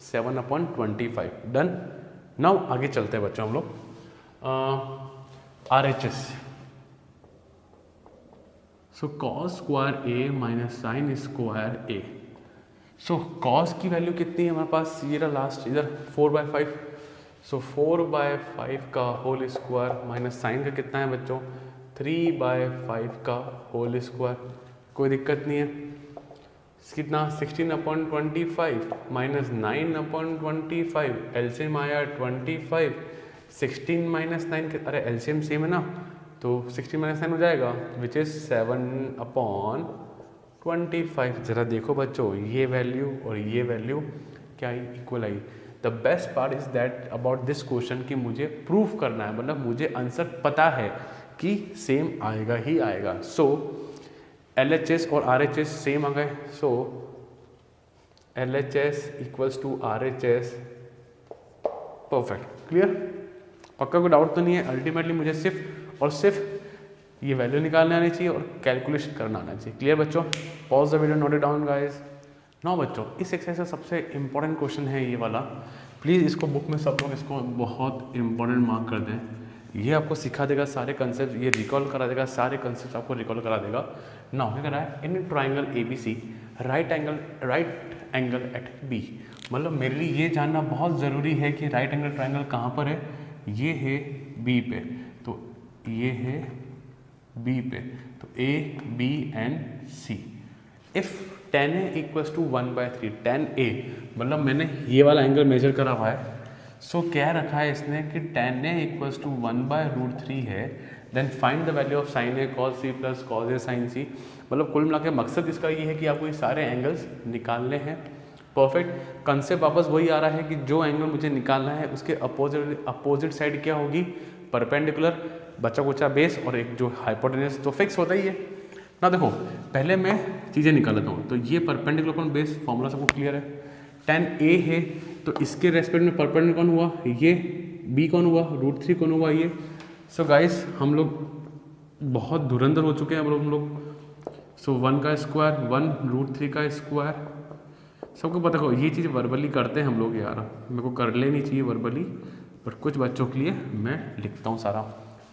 7/25, डन। नाउ आगे चलते हैं बच्चों हम लोग RHS। सो कॉस स्क्वायर ए माइनस साइन स्क्वायर ए। सो कॉस की वैल्यू कितनी है हमारे पास, ये रहा लास्ट इधर 4/5। सो 4/5 का होल स्क्वायर माइनस साइन का कितना है बच्चों 3/5 का होल स्क्वायर। कोई दिक्कत नहीं है, कितना 16/25 माइनस 9/25, एलसीएम आया 25। 16 माइनस 9, अरे एलसीएम सेम है ना, तो 16 माइनस 9 हो जाएगा विच इज़ 7/25। जरा देखो बच्चों ये वैल्यू और ये वैल्यू क्या equal I. The best part is that about this question कि मुझे प्रूफ करना है, मतलब मुझे आंसर पता है कि सेम आएगा ही आएगा। सो LHS और RHS सेम आ गए, so LHS equals to RHS, perfect, clear. पक्का कोई डाउट तो नहीं है। अल्टीमेटली मुझे सिर्फ और सिर्फ ये वैल्यू निकालने आनी चाहिए और कैलकुलेशन करना आना चाहिए। क्लियर बच्चों, pause the video, note it down guys. Now बच्चों इस एक्सरसाइज का सबसे इंपॉर्टेंट क्वेश्चन है ये वाला, प्लीज़ इसको बुक में सब लोग इसको बहुत इंपॉर्टेंट मार्क कर दें। ये आपको सिखा देगा सारे कंसेप्ट, ये रिकॉल करा देगा सारे कंसेप्ट, आपको रिकॉल करा देगा। नाउ क्या कर रहा है, in triangle ABC right angle at B। मतलब मेरे लिए ये जानना बहुत ज़रूरी है कि राइट एंगल ट्राइंगल कहाँ पर है। ये है B पे, तो ये है B पे, तो A B and C। If tan A equals to 1/3, tan A मतलब मैंने ये वाला एंगल मेजर करा हुआ है। सो क्या रखा है इसने कि tan A इक्वल्स टू 1/√3 है, then find the value of sin A cos C प्लस cos A sin C। मतलब कुल मिला के मकसद इसका ये है कि आपको ये सारे एंगल्स निकालने हैं। परफेक्ट, कंसेप्ट वापस वही आ रहा है कि जो एंगल मुझे निकालना है उसके अपोजिट साइड क्या होगी, परपेंडिकुलर, बचा कुचा बेस और एक जो हाइपोटेन्यूस, तो फिक्स होता ही है ना। देखो पहले मैं चीज़ें निकाल लेता हूँ, तो ये परपेंडिकुलर अपॉन बेस फॉर्मूला सबको क्लियर है। tan A है तो इसके रेस्पेक्ट में परपेंडिकुलर कौन हुआ, ये B कौन हुआ, √3 कौन हुआ ये। सो गाइस हम लोग बहुत धुरंधर हो चुके हैं अब हम लोग। सो 1 का स्क्वायर 1 √3 का स्क्वायर, सबको पता हो ये चीज़ वर्बली करते हैं हम लोग यार, मेरे को कर लेनी चाहिए वर्बली, बट कुछ बच्चों के लिए मैं लिखता हूँ सारा।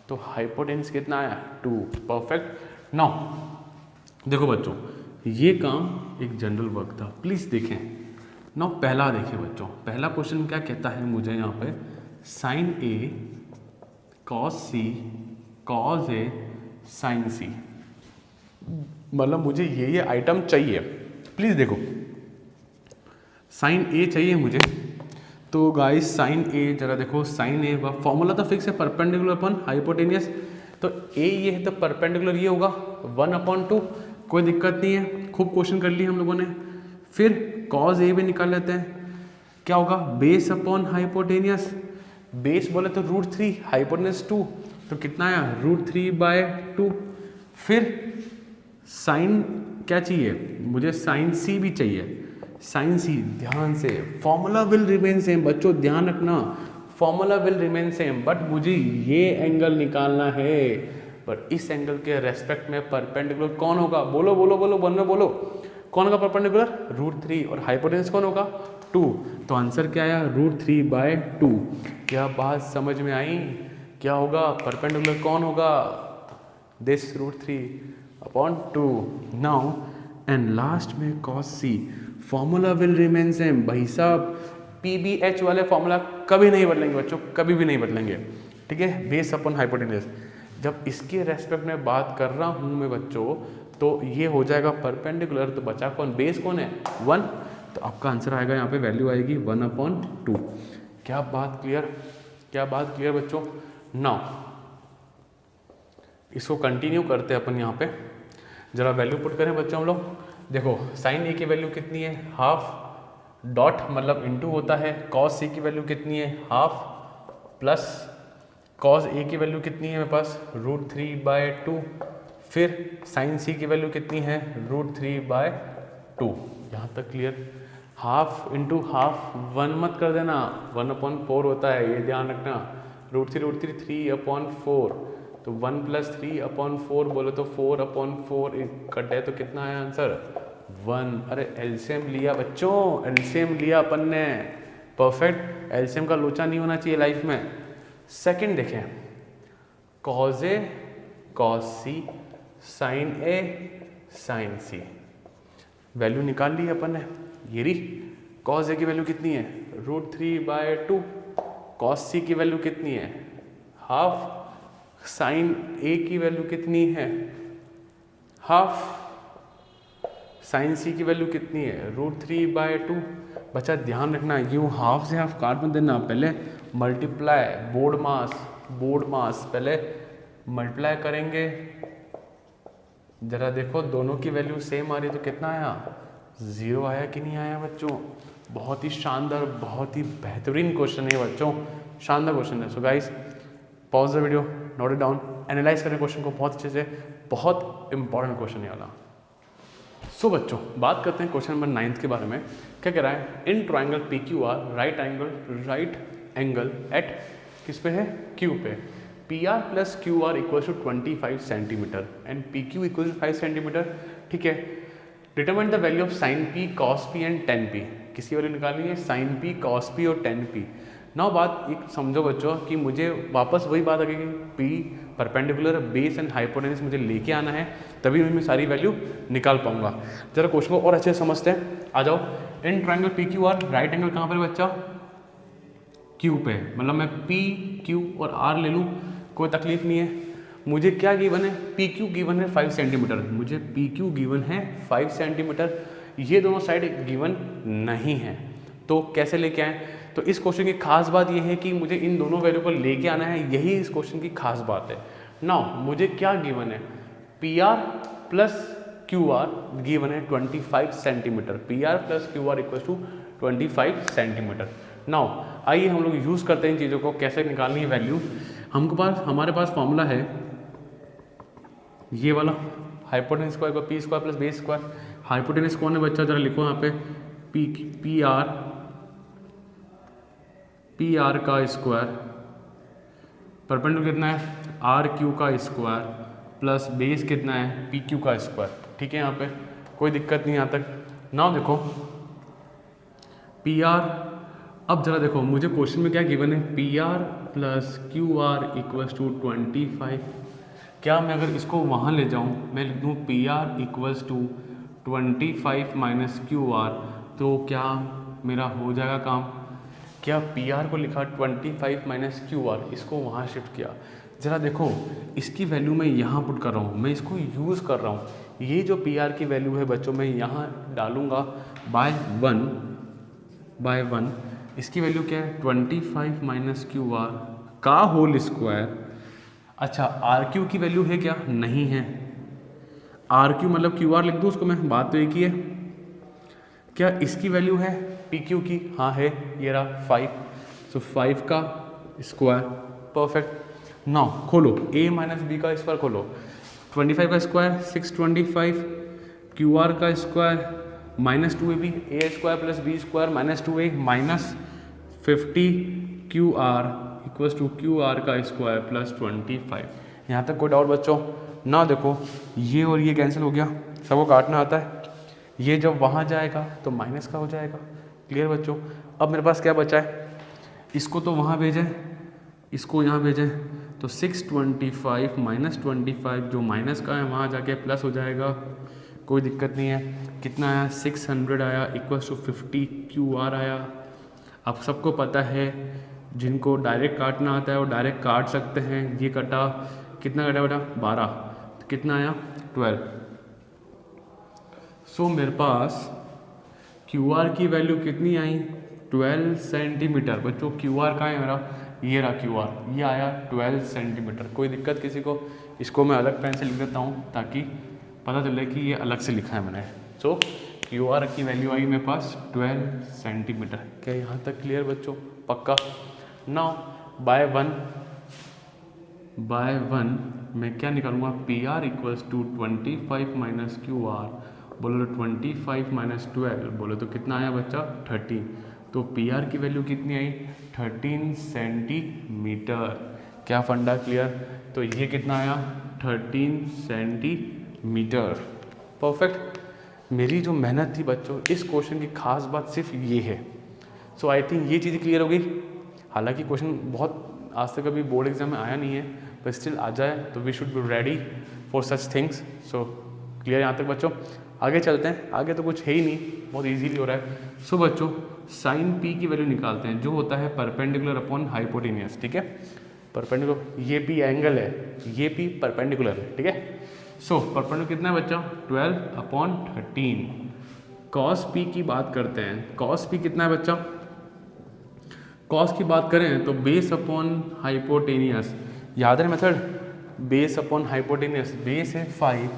तो हाइपोटेन्यूस कितना आया 2, परफेक्ट। नाउ देखो बच्चों ये काम एक जनरल वर्क था, प्लीज़ देखें। नाउ पहला देखिए बच्चों, पहला क्वेश्चन क्या कहता है मुझे यहाँ पे, sin A cos C cos A sin C, मतलब मुझे ये आइटम चाहिए। प्लीज़ देखो साइन A चाहिए मुझे, तो गाइस साइन A जरा देखो, साइन A का फॉर्मूला तो फिक्स है, परपेंडिकुलर अपन हाइपोटेनियस, तो A ये है तो परपेंडिकुलर ये होगा 1/2, कोई दिक्कत नहीं है, खूब क्वेश्चन कर लिए हम लोगों ने। फिर कॉज A भी निकाल लेते हैं, क्या होगा बेस अपॉन हाइपोटेनियस, बेस बोले तो √3 हाइपोटेनियस 2, तो कितना आया √3/2। फिर साइन क्या चाहिए मुझे, साइन C भी चाहिए, साइन C ध्यान से, फॉर्मूला विल रिमेन सेम बच्चों, ध्यान रखना formula will remain same, but मुझे ये एंगल निकालना है, पर इस एंगल के रेस्पेक्ट में परपेंडिकुलर कौन होगा, बोलो बोलो बोलो वन में बोलो, कौन होगा परपेंडिकुलर √3, और हाइपोटेन्यूस कौन होगा 2, तो आंसर क्या आया √3/2। क्या बात समझ में आई, क्या होगा परपेंडिकुलर कौन होगा, दिस √3/2। नाउ एंड लास्ट में cos C, formula will remain same, भाई साहब PBH वाले फॉर्मूला कभी नहीं बदलेंगे बच्चों, कभी भी नहीं बदलेंगे, ठीक है, बेस अपॉन हाइपोटेन्यूस। जब इसके रेस्पेक्ट में बात कर रहा हूँ मैं बच्चों, तो ये हो जाएगा परपेंडिकुलर, तो बचा कौन, बेस कौन है 1, तो आपका आंसर आएगा यहाँ पे, वैल्यू आएगी 1/2। क्या बात क्लियर, क्या बात क्लियर बच्चों। नाउ इसको कंटिन्यू करते हैं अपन, यहाँ पे जरा वैल्यू पुट करें बच्चों हम लोग। देखो साइन A की वैल्यू कितनी है, हाफ, डॉट मतलब इनटू होता है, कॉस C की वैल्यू कितनी है हाफ, प्लस कॉस A की वैल्यू कितनी है मेरे पास √3/2, फिर साइन C की वैल्यू कितनी है √3/2। यहाँ तक क्लियर, हाफ इंटू हाफ 1 मत कर देना, 1/4 होता है, ये ध्यान रखना, √3 3/4, तो 1 + 3/4 बोले तो 4/4 कटे तो कितना है आंसर 1। अरे एलसीएम लिया बच्चों, एलसीएम लिया अपन ने, परफेक्ट, एलसीएम का लोचा नहीं होना चाहिए लाइफ में। सेकंड देखें, cos A cos C sin A sin C, value निकाल ली अपन ने, ये रही कॉज A की वैल्यू कितनी है √3/2, कॉस C की वैल्यू कितनी है हाफ, साइन A की वैल्यू कितनी है हाफ, साइन C की वैल्यू कितनी है √3/2। बच्चा ध्यान रखना, यूँ हाफ से हाफ काट मत देना, पहले मल्टीप्लाई, बोर्ड मास पहले मल्टीप्लाई करेंगे, जरा देखो दोनों की वैल्यू सेम आ रही तो कितना आया 0 आया कि नहीं आया बच्चों। बहुत ही शानदार, बहुत ही बेहतरीन क्वेश्चन है बच्चों, शानदार क्वेश्चन है। So guys pause the video, note it down, analyse करें क्वेश्चन को बहुत अच्छे से, बहुत इंपॉर्टेंट क्वेश्चन है वाला। सो बच्चों बात करते हैं क्वेश्चन नंबर 9 के बारे में। क्या कह रहा है, in triangle PQR right angle at किस पे है Q पे, PR + QR = 25 centimetre and PQ = 5 centimetre, ठीक है। Determine the value of sine P cos P and tan P, किसकी वैल्यू निकालनी है साइन P cos P और tan P। नाउ बात एक समझो बच्चों कि मुझे वापस वही बात आ गई कि P perpendicular, base and hypotenuse मुझे लेके आना है, तभी मैं सारी वैल्यू निकाल पाऊंगा। जरा क्वेश्चन को और अच्छे से समझते हैं, आ जाओ। इन ट्राइंगल PQR राइट एंगल कहाँ पर बच्चा Q पे, मतलब मैं P Q और R ले लूँ, कोई तकलीफ नहीं है। मुझे क्या गिवन है, PQ गिवन है 5 सेंटीमीटर, मुझे PQ गिवन है 5 सेंटीमीटर, ये दोनों साइड गिवन नहीं है, तो कैसे लेके आए। तो इस क्वेश्चन की खास बात यह है कि मुझे इन दोनों वैल्यू को लेके आना है, यही इस क्वेश्चन की खास बात है। नाउ मुझे क्या गिवन है, PR + QR गिवन है 25 centimetre, PR + QR = 25 centimetre. Now आइए हम लोग यूज़ करते हैं इन चीज़ों को, कैसे निकालनी है वैल्यू। हमारे पास फॉर्मूला है ये वाला, hypotenuse square + P² + base square. Hypotenuse कौन है बच्चा, जरा लिखो यहाँ पे PR पी आर का स्क्वायर, परपेंडिकुलर कितना है आर क्यू का स्क्वायर प्लस बेस कितना है पी क्यू का स्क्वायर। ठीक है, यहाँ पे कोई दिक्कत नहीं यहाँ तक। नाउ देखो पी आर, अब जरा देखो मुझे क्वेश्चन में क्या गिवन है, P R plus Q R equals to 25। क्या मैं अगर इसको वहाँ ले जाऊँ, मैं लिख दूँ P R equals to 25 minus Q R, तो क्या मेरा हो जाएगा काम। क्या पी आर को लिखा 25 माइनस क्यू आर, इसको वहाँ शिफ्ट किया। ज़रा देखो इसकी वैल्यू मैं यहाँ पुट कर रहा हूँ, मैं इसको यूज़ कर रहा हूँ। ये जो पी आर की वैल्यू है बच्चों मैं यहाँ डालूँगा बाय वन। इसकी वैल्यू क्या है 25 माइनस क्यू आर का होल स्क्वायर। अच्छा आर क्यू की वैल्यू है क्या, नहीं है। आर क्यू मतलब क्यू आर लिख दूँ उसको मैं, बात तो एक ही है। क्या इसकी वैल्यू है पी क्यू की, हाँ है, ये रहा 5, सो 5 का स्क्वायर, परफेक्ट। नाउ खोलो ए माइनस बी का स्क्वायर खोलो, 25 का स्क्वायर 625, क्यू आर का square minus 2ab, A square plus B square minus 2a minus 50 Q R equals to Q R का स्क्वायर प्लस 25। यहाँ तक कोई डाउट बच्चों ना। देखो ये और ये कैंसिल हो गया, सबको काटना आता है। ये जब वहाँ जाएगा तो माइनस का हो जाएगा। क्लियर बच्चों। अब मेरे पास क्या बचा है, इसको तो वहाँ भेजें, इसको यहाँ भेजें, तो 625 माइनस 25 जो माइनस का है वहाँ जाके प्लस हो जाएगा, कोई दिक्कत नहीं है। कितना आया 600 आया इक्वल्स टू 50 क्यू आर आया। अब सबको पता है जिनको डायरेक्ट काटना आता है वो डायरेक्ट काट सकते हैं। ये कटा, कितना कटा बेटा 12, तो कितना आया 12। सो मेरे पास क्यू आर की वैल्यू कितनी आई 12 सेंटीमीटर। बच्चों क्यू आर कहाँ है मेरा, ये रहा क्यू आर, ये आया 12 सेंटीमीटर। कोई दिक्कत किसी को, इसको मैं अलग पेन से लिख देता हूँ ताकि पता चले कि ये अलग से लिखा है मैंने। सो क्यू आर की वैल्यू आई मेरे पास 12 सेंटीमीटर। क्या यहाँ तक क्लियर बच्चों, पक्का। नाउ बाय वन मैं क्या निकालूंगा, P R equals to 25 minus Q R, बोलो 25 माइनस 12, बोलो तो कितना आया बच्चा 13। तो पी आर की वैल्यू कितनी आई 13 सेंटीमीटर। क्या फंडा क्लियर। तो ये कितना आया 13 सेंटीमीटर, परफेक्ट। मेरी जो मेहनत थी बच्चों इस क्वेश्चन की खास बात सिर्फ ये है। सो आई थिंक ये चीज़ क्लियर हो गई। हालांकि क्वेश्चन बहुत आज तक अभी बोर्ड एग्जाम में आया नहीं है, पर स्टिल आ जाए तो we should be ready for such things. So clear यहाँ तक बच्चों। आगे चलते हैं, आगे तो कुछ है ही नहीं, बहुत इजीली हो रहा है। सो बच्चों साइन पी की वैल्यू निकालते हैं, जो होता है परपेंडिकुलर अपॉन हाइपोटेनियस। ठीक है, परपेंडिकुलर, ये पी एंगल है, ये पी परपेंडिकुलर है। ठीक है, सो परपेंडिकुलर कितना है बच्चा 12 अपॉन 13। कॉस पी की बात करते हैं, कॉस पी कितना है बच्चा, कॉस की बात करें तो बेस अपॉन हाइपोटेनियस, याद है method, base upon hypotenuse, base है 5,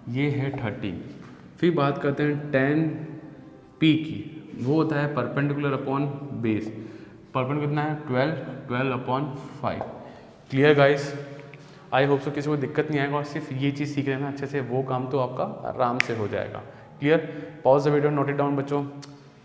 ये है 13। फिर बात करते हैं टेन पी की, वो होता है परपेंडिकुलर अपॉन बेस, परपेंडिकुलर कितना है 12 upon 5। Clear guys, I hope so किसी को दिक्कत नहीं आएगा, और सिर्फ ये चीज़ सीख लेना अच्छे से, वो काम तो आपका आराम से हो जाएगा। Clear, pause the video, note it down बच्चों।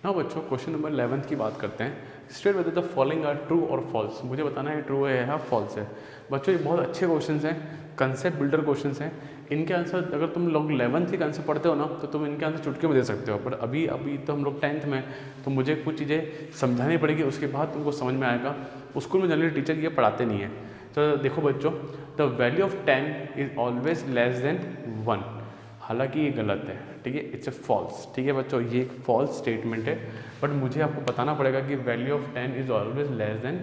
ना बच्चों क्वेश्चन नंबर 11 की बात करते हैं। State whether the following are true और फॉल्स, मुझे बताना है ट्रू है या फॉल्स है। बच्चों ये बहुत अच्छे क्वेश्चन हैं, कंसेप्ट बिल्डर क्वेश्चन हैं। इनके आंसर अगर तुम लोग 11th के आंसर पढ़ते हो ना तो तुम इनके आंसर चुटकी में दे सकते हो, पर अभी तो हम लोग 10th में, तो मुझे कुछ चीज़ें समझानी पड़ेगी, उसके बाद तुमको समझ में आएगा। स्कूल में जनरली टीचर ये पढ़ाते नहीं है। तो देखो बच्चों, the value of 10 is always less than 1, हालांकि ये गलत है। ठीक है, इट्स ए फॉल्स। ठीक है बच्चों, ये एक फॉल्स स्टेटमेंट है, बट मुझे आपको बताना पड़ेगा कि value of 10 is always less than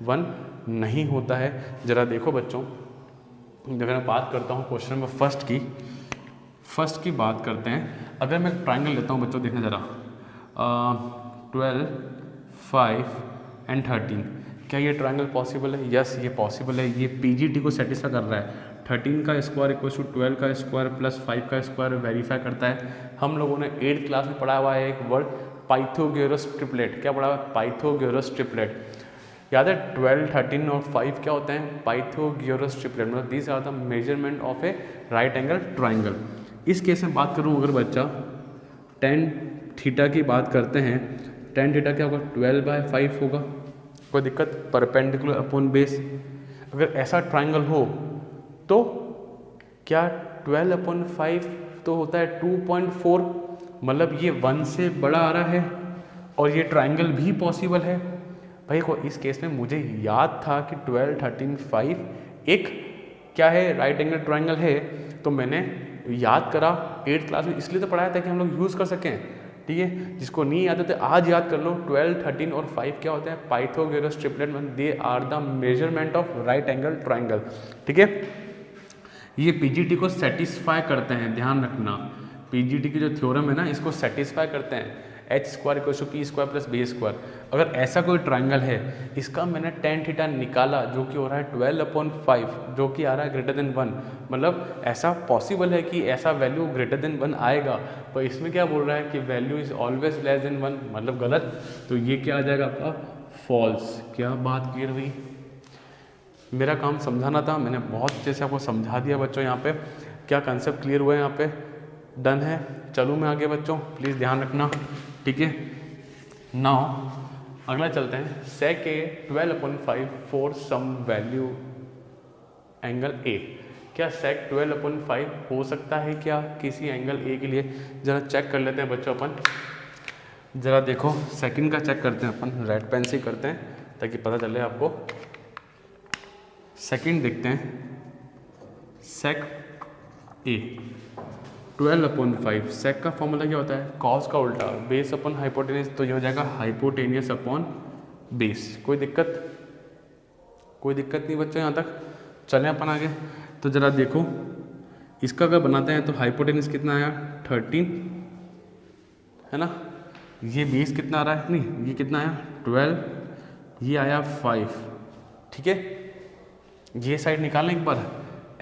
1 नहीं होता है। ज़रा देखो बच्चों, अगर मैं बात करता हूँ क्वेश्चन नंबर फर्स्ट की बात करते हैं। अगर मैं ट्राइंगल लेता हूँ बच्चों, देखना ज़रा, 12, 5 एंड 13, क्या ये ट्राइंगल पॉसिबल है? यस, ये पॉसिबल है। ये पीजीटी को सेटिस्फाई कर रहा है। 13 का स्क्वायर इक्वल टू 12 का स्क्वायर प्लस 5 का स्क्वायर वेरीफाई करता है। हम लोगों ने 8th क्लास में पढ़ा हुआ है एक वर्ड पाइथागोरस ट्रिपलेट। क्या पढ़ा हुआ है? पाइथागोरस ट्रिपलेट। याद है 12, 13 और 5 क्या होते हैं? पाइथागोरस ट्रिपलेट, मतलब these are the measurement of a right angle triangle. इस केस में बात करूँ अगर बच्चा tan थीटा की बात करते हैं, tan थीटा क्या होगा 12/5 होगा। कोई दिक्कत। परपेंडिकुलर अपॉन बेस, अगर ऐसा ट्राइंगल हो तो क्या 12/5 तो होता है 2.4, मतलब ये 1 से बड़ा आ रहा है और ये ट्राइंगल भी पॉसिबल है। भाई को इस केस में मुझे याद था कि 12, 13, 5 एक क्या है, राइट एंगल ट्राइंगल है, तो मैंने याद करा 8th क्लास में, इसलिए तो पढ़ाया था कि हम लोग यूज़ कर सकें। ठीक है, जिसको नहीं याद होते आज याद कर लो। 12, 13 और 5 क्या होते हैं, Pythagoras triplet, they are the measurement of right angle triangle. ठीक है, ये पीजीटी को सेटिस्फाई करते हैं, ध्यान रखना। पीजीटी की जो थ्योरम है ना, इसको सेटिस्फाई करते हैं। h² = p² + b²। अगर ऐसा कोई ट्राइंगल है, इसका मैंने tan थीटा निकाला जो कि हो रहा है 12/5, जो कि आ रहा है ग्रेटर देन 1, मतलब ऐसा पॉसिबल है कि ऐसा वैल्यू ग्रेटर देन 1 आएगा, पर इसमें क्या बोल रहा है कि value is always less than 1, मतलब गलत। तो ये क्या आ जाएगा आपका, फॉल्स। क्या बात क्लियर हुई? मेरा काम समझाना था, मैंने बहुत अच्छे से आपको समझा दिया बच्चों। यहाँ पे क्या कंसेप्ट क्लियर हुआ है, यहाँ पे डन है। चलूँ मैं आगे बच्चों, प्लीज़ ध्यान रखना। ठीक है, नाउ अगला चलते हैं। sec A 12/5 for some value angle A। क्या sec 12/5 हो सकता है क्या किसी एंगल A के लिए? ज़रा चेक कर लेते हैं बच्चों अपन। ज़रा देखो, सेकंड का चेक करते हैं अपन, रेड पेन से करते हैं ताकि पता चले आपको। सेकंड देखते हैं, sec A 12/5। सेक का फॉर्मूला क्या होता है, कॉस का उल्टा, बेस अपॉन हाइपोटेनियस, तो ये हो जाएगा हाइपोटेनियस अपॉन बेस। कोई दिक्कत? कोई दिक्कत नहीं बच्चों, यहाँ तक चलें अपन आगे। तो ज़रा देखो, इसका अगर बनाते हैं तो हाइपोटेनियस कितना आया, 13 है ना। ये बेस कितना आ रहा है, नहीं ये कितना आया 12, ये आया 5। ठीक है, ये साइड निकालें एक बार।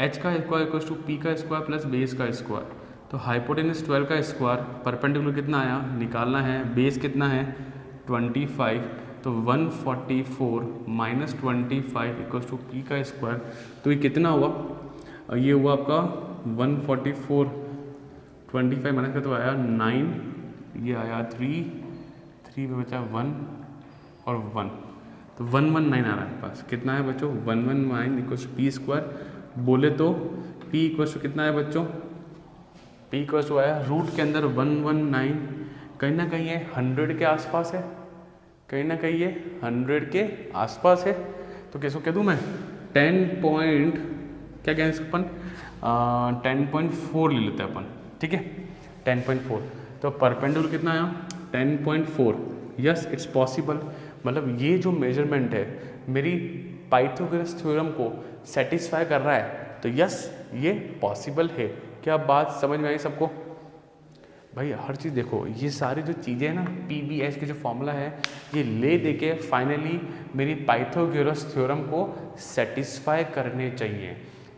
h का स्क्वायर इक्वल्स टू p का स्क्वायर प्लस बेस का स्क्वायर, तो हाइपोटेनस 12 का स्क्वायर, परपेंडिकुलर कितना आया निकालना है, बेस कितना है 25, तो 144 माइनस 25 इक्वल्स टू पी का स्क्वायर, तो ये कितना हुआ, ये हुआ आपका 144, 25 माइनस का तो आया 9, ये आया 3 में बचा 1 और 1, तो 119 आ रहा है पास। कितना है बच्चों, 119 इक्वल्स टू पी स्क्वायर, बोले तो p इक्वल्स टू कितना है बच्चों, p इक्वल्स टू आया रूट के अंदर 119, कहीं ना कहीं ये 100 के आसपास है, कहीं ना कहीं ये 100 के आसपास है। तो कैसे कह दूँ मैं 10 पॉइंट क्या कहें इसको अपन 10.4 ले लेते हैं अपन। ठीक है, 10.4, तो परपेंडिकुलर कितना आया 10.4। यस इट्स पॉसिबल, मतलब ये जो मेजरमेंट है मेरी पाइथागोरस थ्योरम को सेटिस्फाई कर रहा है, तो यस ये पॉसिबल है। क्या बात समझ में आई सबको? भाई हर चीज़ देखो, ये सारी जो चीज़ें हैं ना, PBS के जो फॉर्मूला है, ये ले दे के फाइनली मेरी पाइथागोरस थ्योरम को सेटिस्फाई करने चाहिए।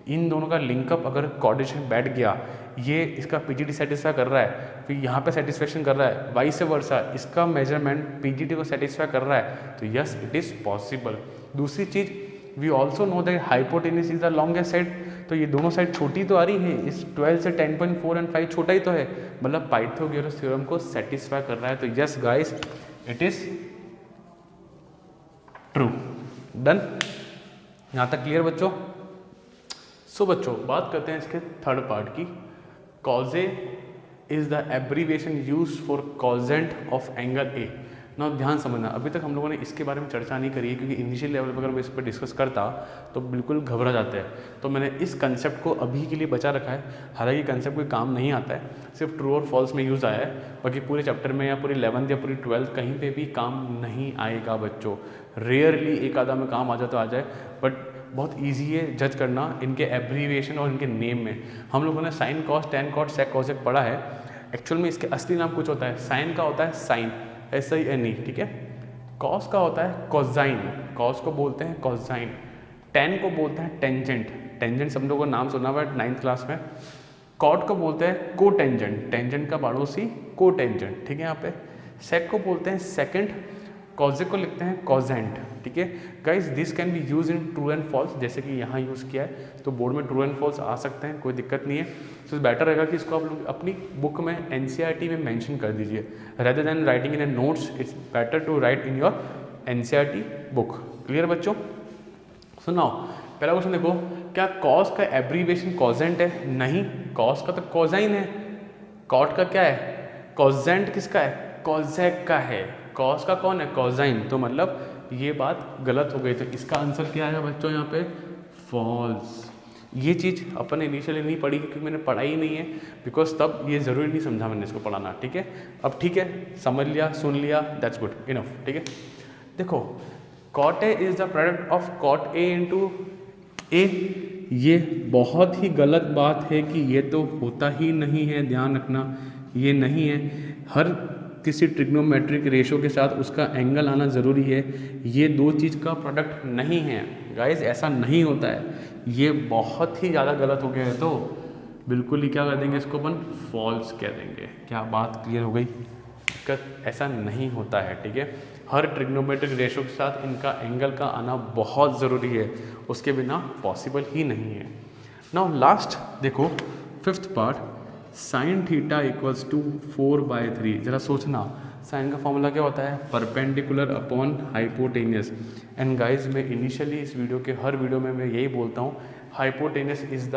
इन दोनों का लिंकअप अगर कोऑर्डिनेशन बैठ गया, ये इसका PGT सेटिस्फाई कर रहा है, फिर यहाँ पे सेटिस्फेक्शन कर रहा है, वाइस वर्सा इसका मेजरमेंट PGT को सेटिस्फाई कर रहा है, तो यस इट इज़ पॉसिबल। दूसरी चीज़, we also know that hypotenuse is the longest side, तो ये दोनों साइड छोटी तो आ रही है, इस 12 से 10.4 और 5 छोटा ही तो है, मतलब पाइथागोरस थ्योरम को सेटिस्फाई कर रहा है। तो yes guys it is true. Done, यहाँ तक क्लियर बच्चों? सो बच्चों बात करते हैं इसके थर्ड पार्ट की। Cosec is the abbreviation used for cosecant of angle A. ना ध्यान समझना, अभी तक हम लोगों ने इसके बारे में चर्चा नहीं करी है, क्योंकि इनिशियल लेवल पर अगर मैं इस पर डिस्कस करता तो बिल्कुल घबरा जाते हैं, तो मैंने इस कंसेप्ट को अभी के लिए बचा रखा है। हालांकि कंसेप्ट कोई काम नहीं आता है, सिर्फ ट्रू और फॉल्स में यूज़ आया है, बाकी पूरे चैप्टर में या पूरी 11th या पूरी 12th कहीं पे भी काम नहीं आएगा बच्चों। रेयरली एक आधा में काम आ जाए तो आ जाए, बट बहुत ईजी है जज करना इनके एब्रीविएशन और इनके नेम में। हम लोगों ने sin cos tan cot sec cosec पढ़ा है, एक्चुअल में इसके असली नाम कुछ होता है। साइन का होता है साइन, SINE, ठीक है। कॉस का होता है कोसाइन, कॉस को बोलते हैं कोसाइन। टेन को बोलते हैं टेंजेंट, टेंजेंट सब लोगों को नाम सुना हुआ है 9th क्लास में। कॉट को बोलते हैं कोटेंजेंट, टेंजेंट का पड़ोसी कोटेंजेंट, ठीक है। यहाँ पे सेक को बोलते हैं सेकंड, कॉजेक को लिखते हैं कॉजेंट, ठीक है। Guys this can be use in true and false, जैसे कि यहाँ यूज़ किया है, तो बोर्ड में ट्रू एंड फॉल्स आ सकते हैं, कोई दिक्कत नहीं है। तो बेटर रहेगा कि इसको आप लोग अपनी बुक में NCERT में मेंशन कर दीजिए, rather than writing in a notes. It's better to write in your NCERT book. Clear बच्चों? सुनाओ, पहला क्वेश्चन देखो, क्या कॉस का एब्रीविएशन कॉजेंट है? नहीं, कॉस का तो कॉजाइन है। कॉट का क्या है? कॉजेंट किसका है? कॉजेक का है। कॉस का कौन है? कॉजाइन। तो मतलब ये बात गलत हो गई। तो इसका आंसर क्या आएगा बच्चों यहाँ पे? फॉल्स। ये चीज़ अपन ने इनिशियली नहीं पढ़ी क्योंकि मैंने पढ़ाई ही नहीं है, बिकॉज तब ये ज़रूरी नहीं समझा मैंने इसको पढ़ाना। ठीक है, अब ठीक है, समझ लिया, सुन लिया, दैट्स गुड इनफ। ठीक है, देखो, cot A is the product of cot A into A. ये बहुत ही गलत बात है कि ये तो होता ही नहीं है, ध्यान रखना, ये नहीं है। हर किसी ट्रिग्नोमेट्रिक रेशो के साथ उसका एंगल आना ज़रूरी है। ये दो चीज़ का प्रोडक्ट नहीं है गाइस, ऐसा नहीं होता है। ये बहुत ही ज़्यादा गलत हो गया है, तो बिल्कुल ही क्या कर देंगे इसको अपन? फॉल्स कह देंगे। क्या बात क्लियर हो गई? ऐसा नहीं होता है। ठीक है, हर ट्रिग्नोमेट्रिक रेशो के साथ इनका एंगल का आना बहुत ज़रूरी है, उसके बिना पॉसिबल ही नहीं है। नाउ लास्ट देखो, fifth part, sin theta equals to 4/3। जरा सोचना, साइन का फॉर्मूला क्या होता है? Perpendicular upon hypotenuse. And guys, मैं इनिशियली इस वीडियो के हर वीडियो में मैं यही बोलता हूँ, hypotenuse is the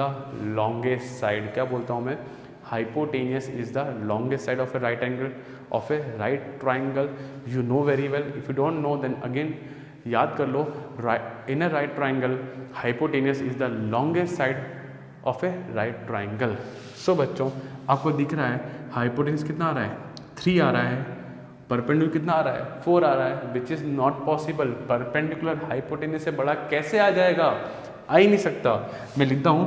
longest side. क्या बोलता हूँ मैं? Hypotenuse is the longest side of a right angle of a right triangle. You know very well, if you don't know then again याद कर लो। In a right triangle hypotenuse is the longest side of a right triangle. So बच्चों, आपको दिख रहा है hypotenuse कितना आ रहा है? 3 आ रहा है। परपेंडिकुलर कितना आ रहा है? 4 आ रहा है, which is not possible. Perpendicular hypotenuse से बड़ा कैसे आ जाएगा? आ ही नहीं सकता। मैं लिखता हूँ,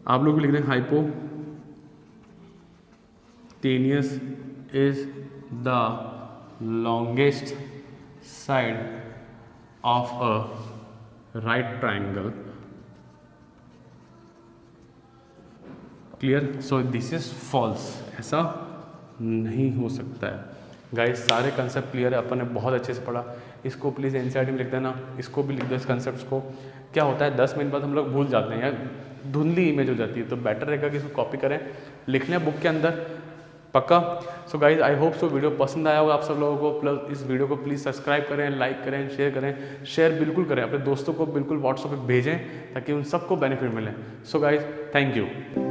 आप लोग भी लिख दें, hypotenuse is the longest side of a right triangle. Clear? So this is false. ऐसा नहीं हो सकता है। गाइस, सारे कंसेप्ट क्लियर है, अपन ने बहुत अच्छे से पढ़ा। इसको प्लीज़ NCERT में लिख देना, इसको भी लिख दो, इस कंसेप्ट को। क्या होता है 10 मिनट बाद हम लोग भूल जाते हैं या धुंधली इमेज हो जाती है, तो बेटर रहेगा कि इसको कॉपी करें, लिख लें बुक के अंदर, पक्का। So guys, I hope so video पसंद आया होगा आप सब लोगों को। प्लस इस वीडियो को प्लीज़ सब्सक्राइब करें, लाइक करें, शेयर करें। शेयर बिल्कुल करें, अपने दोस्तों को बिल्कुल व्हाट्सएप पे भेजें ताकि उन सबको बेनिफिट मिले। So guys, thank you.